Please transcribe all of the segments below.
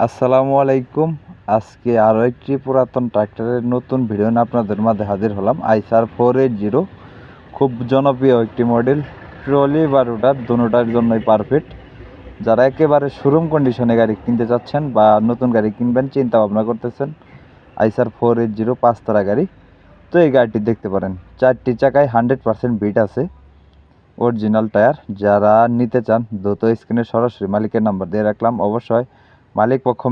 আসসালামু আলাইকুম। আজকে আরও একটি পুরাতন ট্রাক্টরের নতুন ভিডিও নিয়ে আপনাদের মাঝে হাজির হলাম। আইসার 480 খুব জনপ্রিয় একটি মডেল। ট্রলি বা রোটার দুটোটার জন্যই পারফেক্ট। যারা একেবারে শোরুম কন্ডিশনে গাড়ি কিনতে চাচ্ছেন বা নতুন গাড়ি কিনবেন চিন্তা ভাবনা করতেছেন, আইসার 480 পাঁচতারা গাড়ি, তো এই গাড়িটি দেখতে পারেন। 4টি চাকায় 100% বিট আছে, অরিজিনাল টায়ার। যারা নিতে চান দ্রুত স্ক্রিনে সরাসরি মালিকের নাম্বার দিয়ে রাখলাম। অবশ্যই মালিক পক্ষ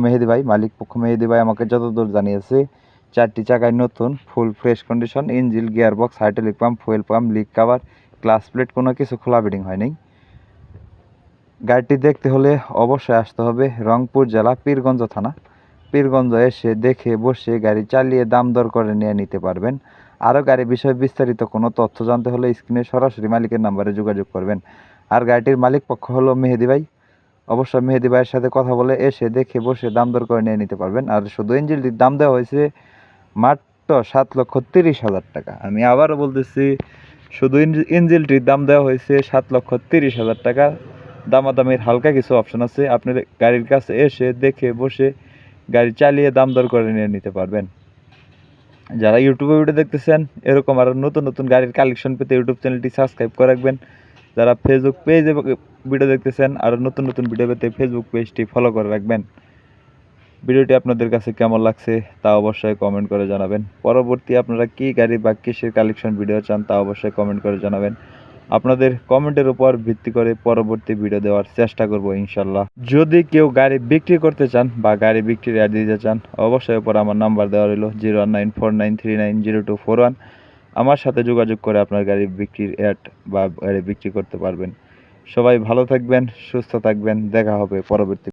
মেহেদি ভাই আমাকে যতদূর জানিয়েছে 4টি চাকায় নতুন, full fresh condition, engine, gearbox, hydraulic pump, fuel pump, leak cover, class plate কোনো কিছু খোলা বিডিং হয়নি। গাড়িটি দেখতে হলে অবশ্যই আসতে হবে রংপুর জেলা পীরগঞ্জ থানা। পীরগঞ্জ এসে দেখে বসে গাড়ি চালিয়ে দাম দর করে নিয়ে নিতে পারবেন। আরও গাড়ি বিষয়ে বিস্তারিত কোনো তথ্য জানতে হলে স্ক্রিনে সরাসরি মালিকের নাম্বারে যোগাযোগ করবেন। আর গাড়িটির মালিক পক্ষ হলো মেহেদি ভাই। অবশ্যই মেহেদি ভাইয়ের সাথে কথা বলে এসে দেখে বসে দাম দর করে নিয়ে নিতে পারবেন। আর শুধু ইঞ্জিনটির দাম দেওয়া হয়েছে মাত্র 7,30,000 টাকা। আমি আবারও বলতেছি, শুধু ইঞ্জিনটির দাম দেওয়া হয়েছে 7,30,000 টাকা। দামাদামির হালকা কিছু অপশন আছে, আপনি গাড়ির কাছে এসে দেখে বসে গাড়ি চালিয়ে দাম দর করে নিয়ে নিতে পারবেন। যারা ইউটিউবে ভিডিও দেখতেছেন, এরকম আরও নতুন নতুন গাড়ির কালেকশন পেতে ইউটিউব চ্যানেলটি সাবস্ক্রাইব করে রাখবেন। যারা ফেসবুক পেজে ভিডিও দেখতেছেন, আরও নতুন নতুন ভিডিও পেতে ফেসবুক পেজটি ফলো করে রাখবেন। ভিডিওটি আপনাদের কাছে কেমন লাগছে তা অবশ্যই কমেন্ট করে জানাবেন। পরবর্তী আপনারা কী গাড়ি বা কিসের কালেকশন ভিডিও চান তা অবশ্যই কমেন্ট করে জানাবেন। আপনাদের কমেন্টের উপর ভিত্তি করে পরবর্তী ভিডিও দেওয়ার চেষ্টা করব ইনশাল্লাহ। যদি কেউ গাড়ি বিক্রি করতে চান বা গাড়ি বিক্রির অ্যাড দিতে চান, অবশ্যই উপর আমার নাম্বার দেওয়া রইল 01949390241। আমার সাথে যোগাযোগ করে আপনার গাড়ি বিক্রির অ্যাড বা গাড়ি বিক্রি করতে পারবেন। সবাই ভালো থাকবেন, সুস্থ থাকবেন। দেখা হবে পরবর্তী